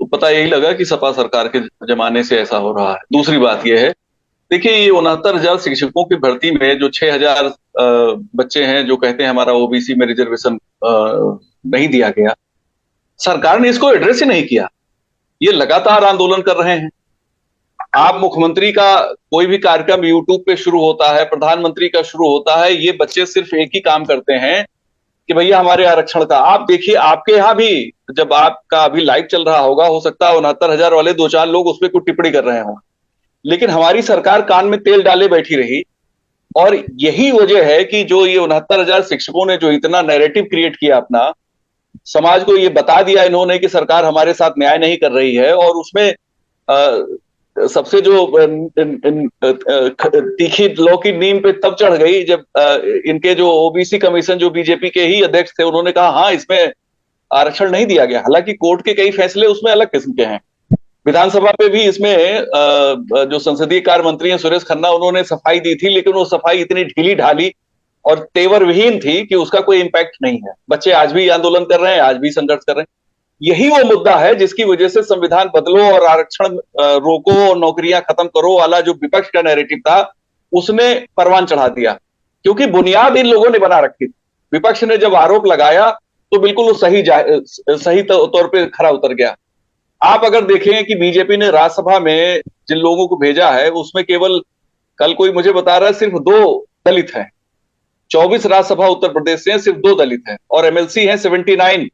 पता यही लगा कि सपा सरकार के जमाने से ऐसा हो रहा है। दूसरी बात यह है, देखिए ये 69,000 शिक्षकों की भर्ती में जो 6,000 बच्चे हैं जो कहते हैं हमारा ओबीसी में रिजर्वेशन नहीं दिया गया, सरकार ने इसको एड्रेस ही नहीं किया। ये लगातार आंदोलन कर रहे हैं। आप मुख्यमंत्री का कोई भी कार्यक्रम यूट्यूब पे शुरू होता है, प्रधानमंत्री का शुरू होता है, ये बच्चे सिर्फ एक ही काम करते हैं कि भैया हमारे आरक्षण का। आप देखिए आपके यहाँ भी जब आपका अभी लाइव चल रहा होगा, हो सकता है 69,000 वाले दो चार लोग उस पर कुछ टिप्पणी कर रहे हों, लेकिन हमारी सरकार कान में तेल डाले बैठी रही। और यही वजह है कि जो ये 69,000 शिक्षकों ने जो इतना नैरेटिव क्रिएट किया अपना, समाज को ये बता दिया इन्होंने कि सरकार हमारे साथ न्याय नहीं कर रही है। और उसमें सबसे जो तीखी लौ की नीम पे तब चढ़ गई जब इनके जो ओबीसी कमीशन जो बीजेपी के ही अध्यक्ष थे, उन्होंने कहा हाँ इसमें आरक्षण नहीं दिया गया। हालांकि कोर्ट के कई फैसले उसमें अलग किस्म के हैं। विधानसभा पे भी इसमें जो संसदीय कार्य मंत्री हैं सुरेश खन्ना, उन्होंने सफाई दी थी, लेकिन वो सफाई इतनी ढीली ढाली और तेवर विहीन थी कि उसका कोई इंपैक्ट नहीं है। बच्चे आज भी आंदोलन कर रहे हैं, आज भी संघर्ष कर रहे हैं। यही वो मुद्दा है जिसकी वजह से संविधान बदलो और आरक्षण रोको और नौकरियां खत्म करो वाला जो विपक्ष का नैरेटिव था, उसने परवान चढ़ा दिया। क्योंकि बुनियाद इन लोगों ने बना रखी थी। विपक्ष ने जब आरोप लगाया तो बिल्कुल वो सही तौर पे खरा उतर गया। आप अगर देखें कि बीजेपी ने राज्यसभा में जिन लोगों को भेजा है, उसमें केवल कल कोई मुझे बता रहा है सिर्फ 2 दलित हैं। 24 राज्यसभा उत्तर प्रदेश से सिर्फ 2 दलित हैं, और एमएलसी हैं 79,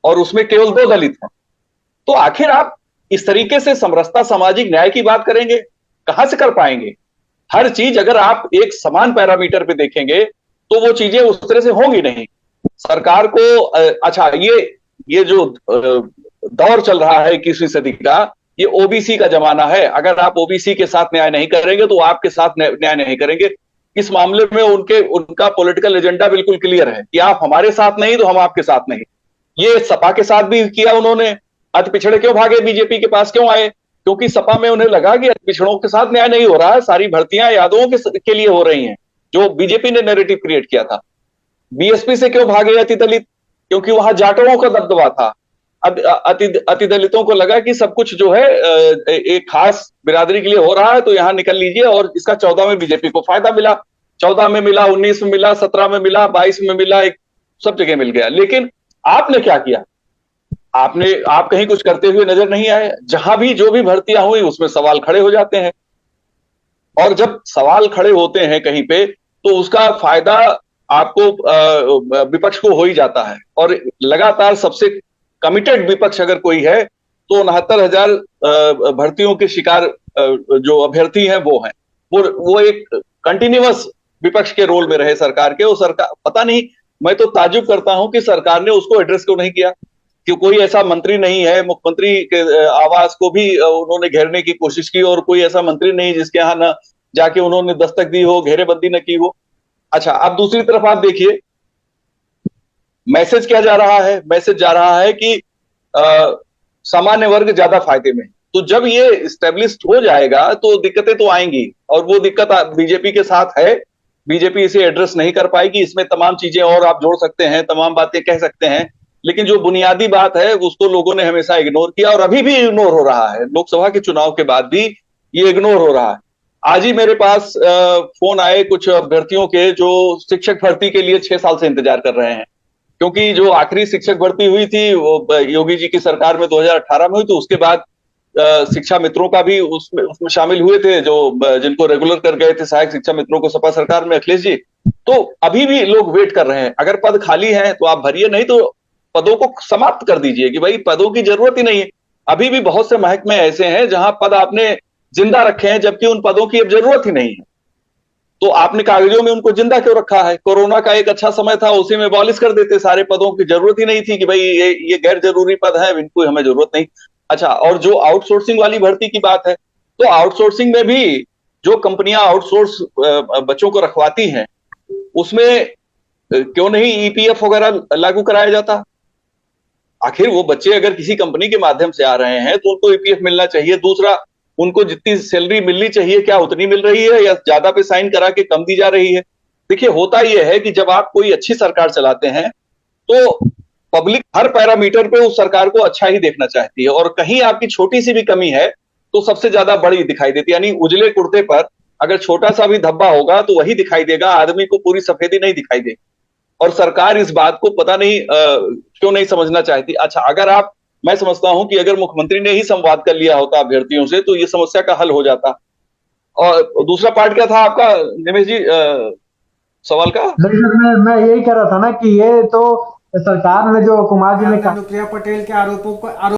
और उसमें केवल 2 दलित हैं। तो आखिर आप इस तरीके से समरसता सामाजिक न्याय की बात करेंगे, कहां से कर पाएंगे? हर चीज अगर आप एक समान पैरामीटर पे देखेंगे तो वो चीजें उस तरह से होंगी नहीं। सरकार को अच्छा, ये जो दौर चल रहा है 21वीं सदी का, ये ओबीसी का जमाना है। अगर आप ओबीसी के साथ न्याय नहीं करेंगे तो आपके साथ न्याय नहीं करेंगे। इस मामले में उनका पॉलिटिकल एजेंडा बिल्कुल क्लियर है कि आप हमारे साथ नहीं तो हम आपके साथ नहीं। ये सपा के साथ भी किया उन्होंने। अति पिछड़े क्यों भागे, बीजेपी के पास क्यों आए? क्योंकि सपा में उन्हें लगा कि अति पिछड़ों के साथ न्याय नहीं हो रहा है, सारी भर्तियां यादवों के लिए हो रही हैं, जो बीजेपी ने नैरेटिव क्रिएट किया था। बीएसपी से क्यों भागे अति दलित? क्योंकि वहां जाटों का दबदबा था। अब अति दलितों को लगा कि सब कुछ जो है एक खास बिरादरी के लिए हो रहा है, तो यहां निकल लीजिए। और इसका 14 में बीजेपी को फायदा मिला, 14 में मिला, 19 में मिला, 17 में मिला, 22 में मिला, एक सब जगह मिल गया। लेकिन आपने क्या किया? आप कहीं कुछ करते हुए नजर नहीं आए। जहां भी जो भी भर्तियां हुई उसमें सवाल खड़े हो जाते हैं, और जब सवाल खड़े होते हैं कहीं पे तो उसका फायदा आपको विपक्ष को हो ही जाता है। और लगातार सबसे कमिटेड विपक्ष अगर कोई है तो 69,000 भर्तियों के शिकार जो अभ्यर्थी हैं वो हैं। वो एक कंटिन्यूअस विपक्ष के रोल में रहे सरकार के। वो सरकार, पता नहीं, मैं तो ताजुब करता हूं कि सरकार ने उसको एड्रेस क्यों नहीं किया। कि कोई ऐसा मंत्री नहीं है, मुख्यमंत्री के आवास को भी उन्होंने घेरने की कोशिश की, और कोई ऐसा मंत्री नहीं जिसके यहाँ न जाके उन्होंने दस्तक दी हो, घेरेबंदी न की हो। अच्छा, अब दूसरी तरफ आप देखिए मैसेज क्या जा रहा है। मैसेज जा रहा है कि सामान्य वर्ग ज्यादा फायदे में। तो जब ये स्टेब्लिश्ड हो जाएगा तो दिक्कतें तो आएंगी, और वो दिक्कत बीजेपी के साथ है। बीजेपी इसे एड्रेस नहीं कर पाएगी। इसमें तमाम चीजें और आप जोड़ सकते हैं, तमाम बातें कह सकते हैं, लेकिन जो बुनियादी बात है उसको लोगों ने हमेशा इग्नोर किया, और अभी भी इग्नोर हो रहा है। लोकसभा के चुनाव के बाद भी ये इग्नोर हो रहा है। आज ही मेरे पास फोन आए कुछ अभ्यर्थियों के जो शिक्षक भर्ती के लिए 6 साल से इंतजार कर रहे हैं। क्योंकि जो आखिरी शिक्षक भर्ती हुई थी वो योगी जी की सरकार में 2018 में हुई, तो उसके बाद शिक्षा मित्रों का भी उसमें शामिल हुए थे, जो जिनको रेगुलर कर गए थे सहायक शिक्षा मित्रों को सपा सरकार में अखिलेश जी। तो अभी भी लोग वेट कर रहे हैं। अगर पद खाली हैं तो आप भरिए, नहीं तो पदों को समाप्त कर दीजिए कि भाई पदों की जरूरत ही नहीं है। अभी भी बहुत से महकमे ऐसे हैं जहां पद आपने जिंदा रखे हैं, जबकि उन पदों की अब जरूरत ही नहीं है। तो आपने कागजों में उनको जिंदा क्यों रखा है? कोरोना का एक अच्छा समय था, उसी में अबॉलिश कर देते, सारे पदों की जरूरत ही नहीं थी कि भाई ये गैर जरूरी पद है, इनको हमें जरूरत नहीं। अच्छा, और जो आउटसोर्सिंग वाली भर्ती की बात है, तो आउटसोर्सिंग में भी जो कंपनियां आउटसोर्स बच्चों को रखवाती हैं, उसमें क्यों नहीं ईपीएफ वगैरह लागू कराया जाता? आखिर वो बच्चे अगर किसी कंपनी के माध्यम से आ रहे हैं तो उनको ईपीएफ मिलना चाहिए। दूसरा, उनको जितनी सैलरी मिलनी चाहिए क्या उतनी मिल रही है, या ज्यादा पे साइन करा के कम दी जा रही है? देखिए, होता यह है कि जब आप कोई अच्छी सरकार चलाते हैं तो पब्लिक हर पैरामीटर पे उस सरकार को अच्छा ही देखना चाहती है, और कहीं आपकी छोटी सी भी कमी है तो सबसे ज्यादा बड़ी दिखाई देती है। यानी उजले कुर्ते पर अगर छोटा सा भी धब्बा होगा तो वही दिखाई देगा, आदमी को पूरी सफेदी नहीं दिखाई देगी। और सरकार इस बात को पता नहीं क्यों नहीं समझना चाहती। अच्छा, अगर आप, मैं समझता हूं कि अगर मुख्यमंत्री ने ही संवाद कर लिया होता अभ्यर्थियों से तो ये समस्या का हल हो जाता। और दूसरा पार्ट क्या था आपका निमेश जी, सवाल का? नहीं सर, मैं यही कह रहा था ना कि ये तो सरकार ने जो कुमार जी ने कहा अनुप्रिया पटेल के आरोपों को